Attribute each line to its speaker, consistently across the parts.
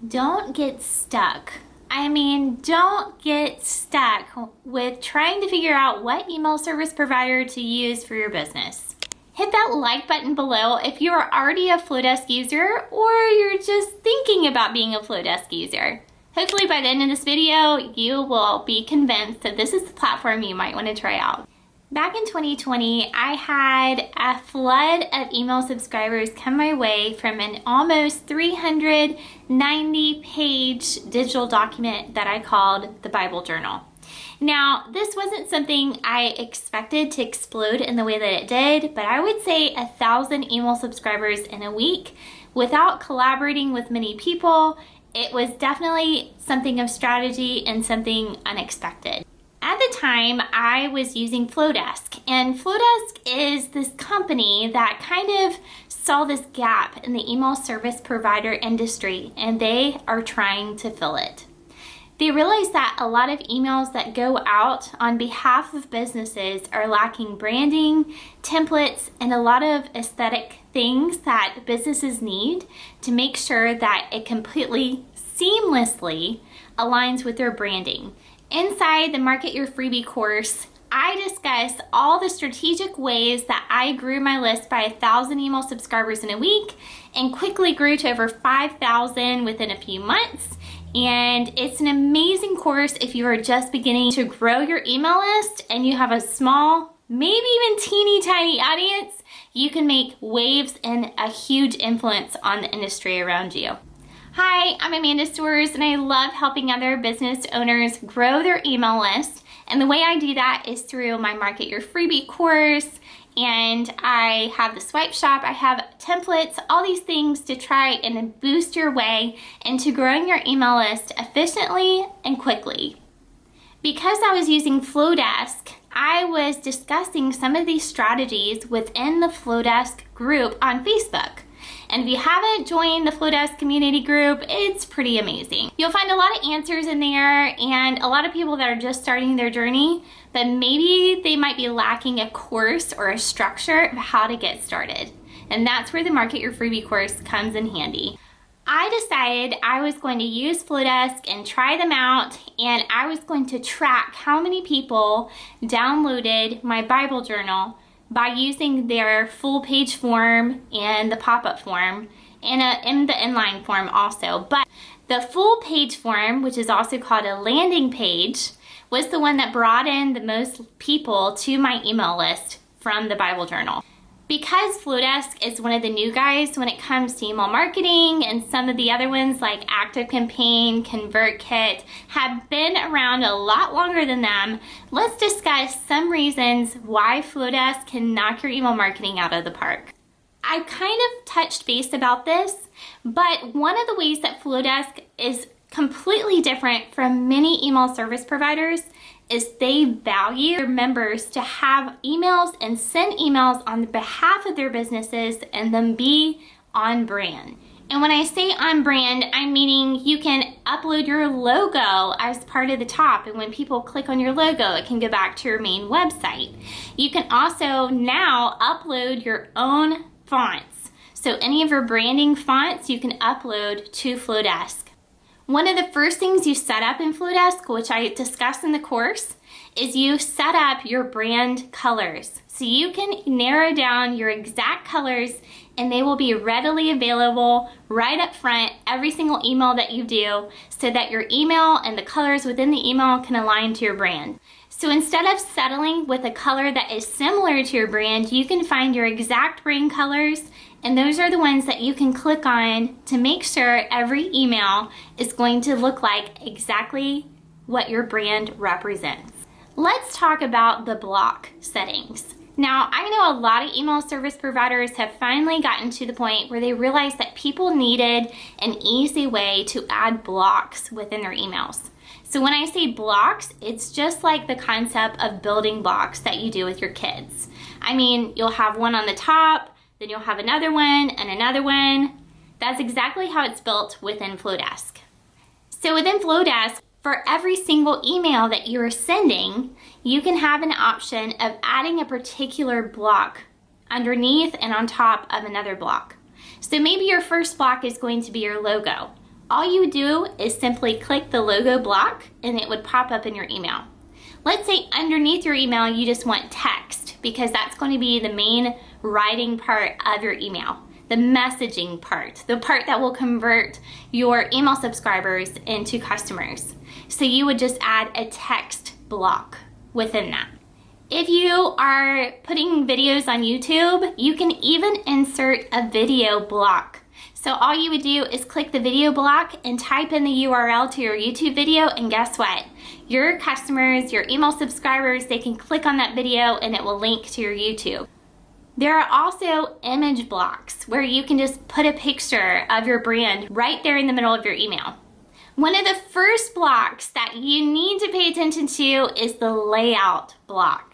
Speaker 1: Don't get stuck. Don't get stuck with trying to figure out what email service provider to use for your business. Hit that like button below if you are already a Flodesk user or you're just thinking about being a Flodesk user. Hopefully by the end of this video, you will be convinced that this is the platform you might want to try out. Back in 2020, I had a flood of email subscribers come my way from an almost 390-page digital document that I called the Bible Journal. Now, this wasn't something I expected to explode in the way that it did, but I would say 1,000 email subscribers in a week without collaborating with many people. It was definitely something of strategy and something unexpected. At the time, I was using Flodesk, and Flodesk is this company that kind of saw this gap in the email service provider industry, and they are trying to fill it. They realized that a lot of emails that go out on behalf of businesses are lacking branding, templates, and a lot of aesthetic things that businesses need to make sure that it completely, seamlessly aligns with their branding. Inside the Market Your Freebie course, I discuss all the strategic ways that I grew my list by 1,000 email subscribers in a week and quickly grew to over 5,000 within a few months. And it's an amazing course if you are just beginning to grow your email list and you have a small, maybe even teeny tiny audience. You can make waves and a huge influence on the industry around you. Hi, I'm Amanda Stewart, and I love helping other business owners grow their email list. And the way I do that is through my Market Your Freebie course, and I have the swipe shop, I have templates, all these things to try and boost your way into growing your email list efficiently and quickly. Because I was using Flodesk, I was discussing some of these strategies within the Flodesk group on Facebook. And if you haven't joined the Flodesk community group, it's pretty amazing. You'll find a lot of answers in there and a lot of people that are just starting their journey, but maybe they might be lacking a course or a structure of how to get started. And that's where the Market Your Freebie course comes in handy. I decided I was going to use Flodesk and try them out, and I was going to track how many people downloaded my Bible journal by using their full page form and the pop-up form and in the inline form also. But the full page form, which is also called a landing page, was the one that brought in the most people to my email list from the Bible Journal. Because Flodesk is one of the new guys when it comes to email marketing, and some of the other ones like ActiveCampaign, ConvertKit have been around a lot longer than them, let's discuss some reasons why Flodesk can knock your email marketing out of the park. I kind of touched base about this, but one of the ways that Flodesk is completely different from many email service providers is they value their members to have emails and send emails on behalf of their businesses and them be on brand. And when I say on brand, I'm meaning you can upload your logo as part of the top, and when people click on your logo, it can go back to your main website. You can also now upload your own fonts. So any of your branding fonts you can upload to Flodesk. One of the first things you set up in Flodesk, which I discuss in the course, is you set up your brand colors. So you can narrow down your exact colors and they will be readily available right up front every single email that you do, so that your email and the colors within the email can align to your brand. So instead of settling with a color that is similar to your brand, you can find your exact brand colors, and those are the ones that you can click on to make sure every email is going to look like exactly what your brand represents. Let's talk about the block settings. Now, I know a lot of email service providers have finally gotten to the point where they realized that people needed an easy way to add blocks within their emails. So when I say blocks, it's just like the concept of building blocks that you do with your kids. You'll have one on the top, then you'll have another one and another one. That's exactly how it's built within Flodesk. So within Flodesk, for every single email that you're sending, you can have an option of adding a particular block underneath and on top of another block. So maybe your first block is going to be your logo. all you would do is simply click the logo block and it would pop up in your email. Let's say underneath your email you just want text, because that's going to be the main writing part of your email, the messaging part, the part that will convert your email subscribers into customers. So you would just add a text block within that. If you are putting videos on YouTube, you can even insert a video block. So all you would do is click the video block and type in the URL to your YouTube video, and guess what? Your customers, your email subscribers, they can click on that video and it will link to your YouTube. There are also image blocks where you can just put a picture of your brand right there in the middle of your email. One of the first blocks that you need to pay attention to is the layout block.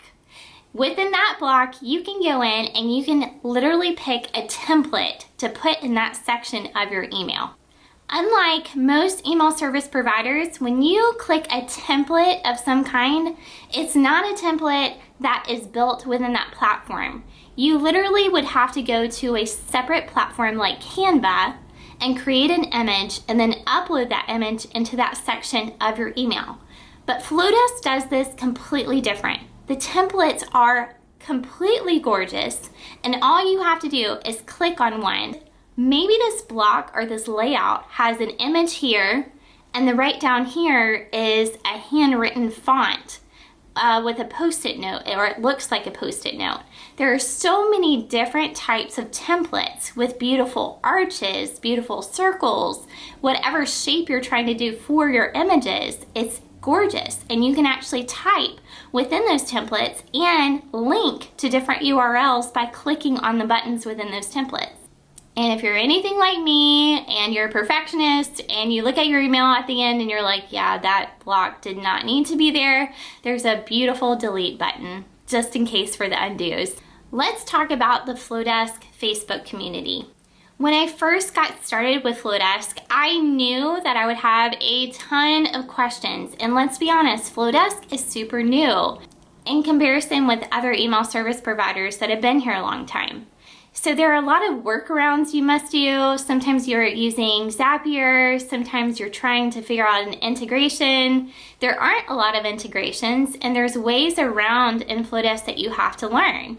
Speaker 1: Within that block, you can go in and you can literally pick a template to put in that section of your email. Unlike most email service providers, when you click a template of some kind, it's not a template that is built within that platform. You literally would have to go to a separate platform like Canva and create an image and then upload that image into that section of your email. But Flodesk does this completely different. The templates are completely gorgeous, and all you have to do is click on one. Maybe this block or this layout has an image here, and the right down here is a handwritten font with a post-it note, or it looks like a post-it note. There are so many different types of templates with beautiful arches, beautiful circles, whatever shape you're trying to do for your images. It's gorgeous, and you can actually type within those templates and link to different URLs by clicking on the buttons within those templates. And if you're anything like me and you're a perfectionist and you look at your email at the end and you're like, yeah, that block did not need to be there, there's a beautiful delete button just in case for the undos. Let's talk about the Flodesk Facebook community. When I first got started with Flodesk, I knew that I would have a ton of questions. And let's be honest, Flodesk is super new in comparison with other email service providers that have been here a long time. So there are a lot of workarounds you must do. Sometimes you're using Zapier, sometimes you're trying to figure out an integration. There aren't a lot of integrations, and there's ways around in Flodesk that you have to learn.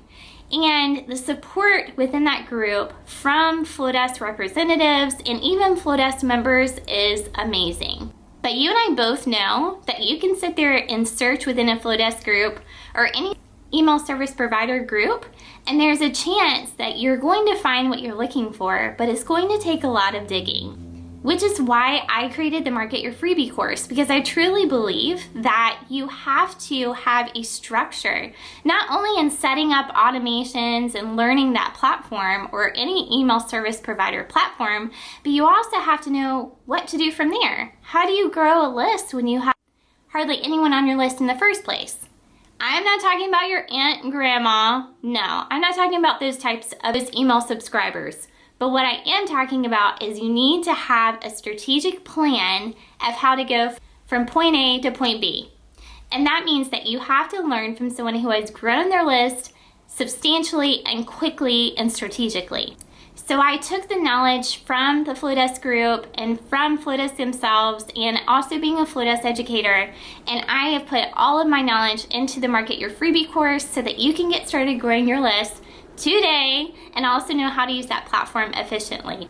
Speaker 1: And the support within that group from Flodesk representatives and even Flodesk members is amazing. But you and I both know that you can sit there and search within a Flodesk group or any email service provider group, and there's a chance that you're going to find what you're looking for, but it's going to take a lot of digging. Which is why I created the Market Your Freebie course, because I truly believe that you have to have a structure, not only in setting up automations and learning that platform or any email service provider platform, but you also have to know what to do from there. How do you grow a list when you have hardly anyone on your list in the first place? I'm not talking about your aunt and grandma. No, I'm not talking about those types of email subscribers. But what I am talking about is you need to have a strategic plan of how to go from point A to point B. And that means that you have to learn from someone who has grown their list substantially and quickly and strategically. So I took the knowledge from the Flodesk group and from Flodesk themselves, and also being a Flodesk educator, and I have put all of my knowledge into the Market Your Freebie course so that you can get started growing your list today and also know how to use that platform efficiently.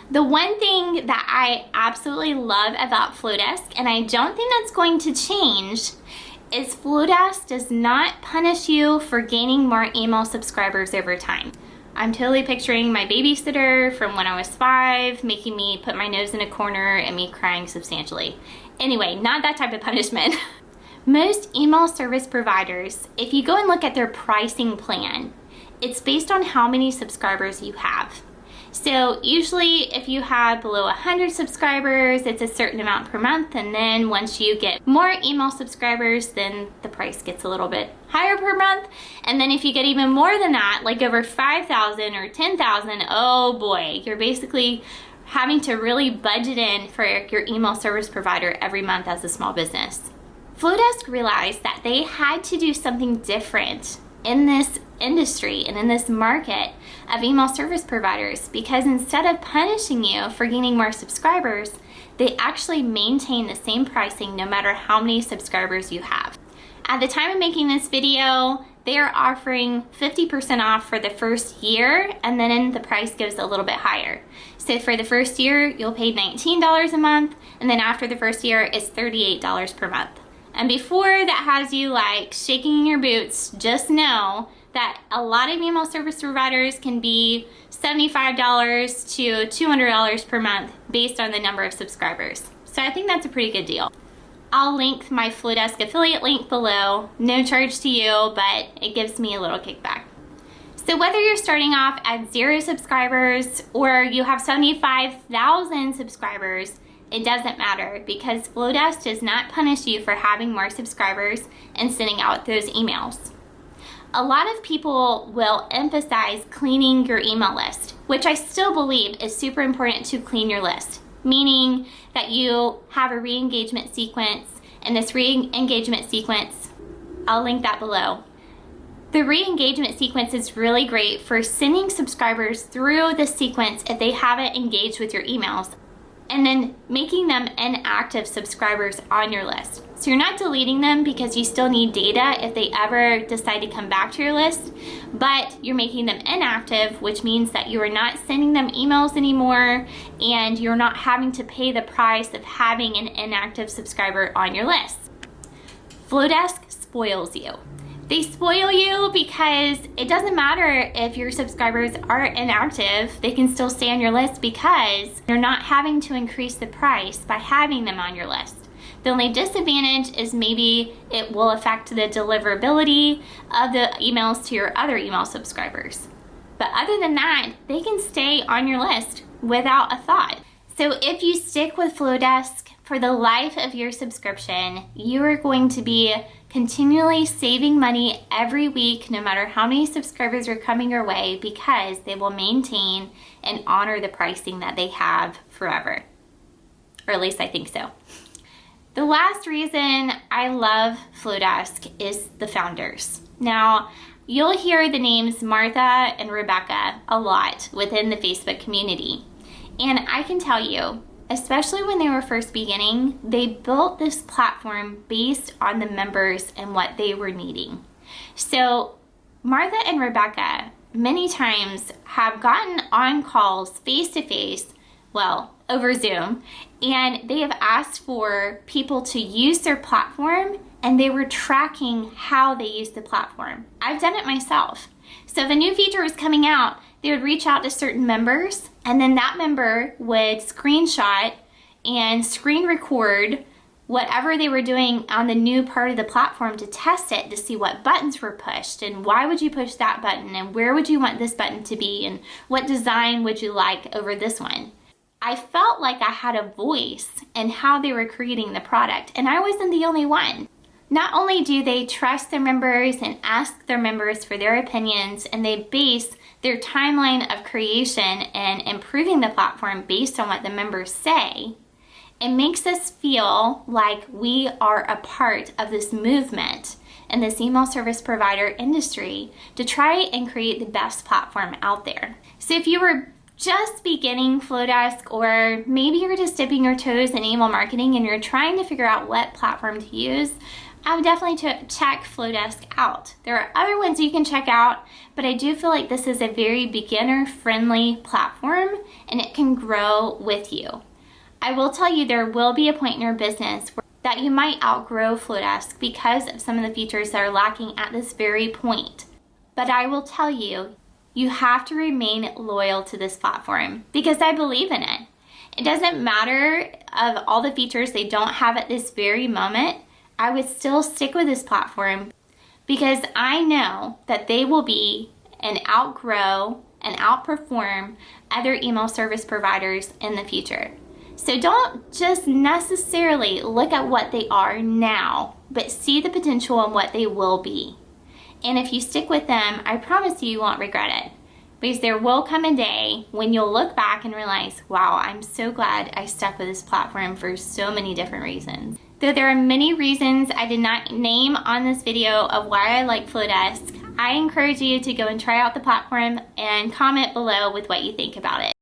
Speaker 1: The one thing that I absolutely love about Flodesk, and I don't think that's going to change, is Flodesk does not punish you for gaining more email subscribers over time. I'm totally picturing my babysitter from when I was 5 making me put my nose in a corner and me crying substantially. Anyway, not that type of punishment. Most email service providers, if you go and look at their pricing plan, it's based on how many subscribers you have. So usually if you have below 100 subscribers, it's a certain amount per month, and then once you get more email subscribers, then the price gets a little bit higher per month. And then if you get even more than that, like over 5,000 or 10,000, oh boy, you're basically having to really budget in for your email service provider every month as a small business. Flodesk realized that they had to do something different in this industry and in this market of email service providers, because instead of punishing you for gaining more subscribers, they actually maintain the same pricing no matter how many subscribers you have. At the time of making this video, they are offering 50% off for the first year, and then the price goes a little bit higher. So for the first year, you'll pay $19 a month, and then after the first year, it's $38 per month. And before that has you like shaking in your boots, just know that a lot of email service providers can be $75 to $200 per month based on the number of subscribers. So I think that's a pretty good deal. I'll link my Flodesk affiliate link below. No charge to you, but it gives me a little kickback. So whether you're starting off at 0 subscribers or you have 75,000 subscribers, it doesn't matter because Flodesk does not punish you for having more subscribers and sending out those emails. A lot of people will emphasize cleaning your email list, which I still believe is super important to clean your list. Meaning that you have a re-engagement sequence, and this re-engagement sequence, I'll link that below. The re-engagement sequence is really great for sending subscribers through the sequence if they haven't engaged with your emails, and then making them inactive subscribers on your list. So you're not deleting them because you still need data if they ever decide to come back to your list, but you're making them inactive, which means that you are not sending them emails anymore and you're not having to pay the price of having an inactive subscriber on your list. Flodesk spoils you. They spoil you because it doesn't matter if your subscribers are inactive, they can still stay on your list because you're not having to increase the price by having them on your list. The only disadvantage is maybe it will affect the deliverability of the emails to your other email subscribers. But other than that, they can stay on your list without a thought. So if you stick with Flodesk for the life of your subscription, you are going to be continually saving money every week, no matter how many subscribers are coming your way, because they will maintain and honor the pricing that they have forever. Or at least I think so. The last reason I love Flodesk is the founders. Now, you'll hear the names Martha and Rebecca a lot within the Facebook community. And I can tell you, especially when they were first beginning, they built this platform based on the members and what they were needing. So Martha and Rebecca many times have gotten on calls face-to-face, well, over Zoom, and they have asked for people to use their platform, and they were tracking how they use the platform. I've done it myself. So if a new feature was coming out, they would reach out to certain members, and then that member would screenshot and screen record whatever they were doing on the new part of the platform to test it, to see what buttons were pushed and why would you push that button and where would you want this button to be and what design would you like over this one. I felt like I had a voice in how they were creating the product, and I wasn't the only one. Not only do they trust their members and ask their members for their opinions, and they base their timeline of creation and improving the platform based on what the members say, it makes us feel like we are a part of this movement in this email service provider industry to try and create the best platform out there. So if you were just beginning Flodesk, or maybe you're just dipping your toes in email marketing and you're trying to figure out what platform to use, I would definitely check Flodesk out. There are other ones you can check out, but I do feel like this is a very beginner-friendly platform and it can grow with you. I will tell you there will be a point in your business that you might outgrow Flodesk because of some of the features that are lacking at this very point. But I will tell you, you have to remain loyal to this platform because I believe in it. It doesn't matter of all the features they don't have at this very moment. I would still stick with this platform because I know that they will be and outgrow and outperform other email service providers in the future. So don't just necessarily look at what they are now, but see the potential in what they will be. And if you stick with them, I promise you won't regret it. Because there will come a day when you'll look back and realize, wow, I'm so glad I stuck with this platform for so many different reasons. Though there are many reasons I did not name on this video of why I like Flodesk, I encourage you to go and try out the platform and comment below with what you think about it.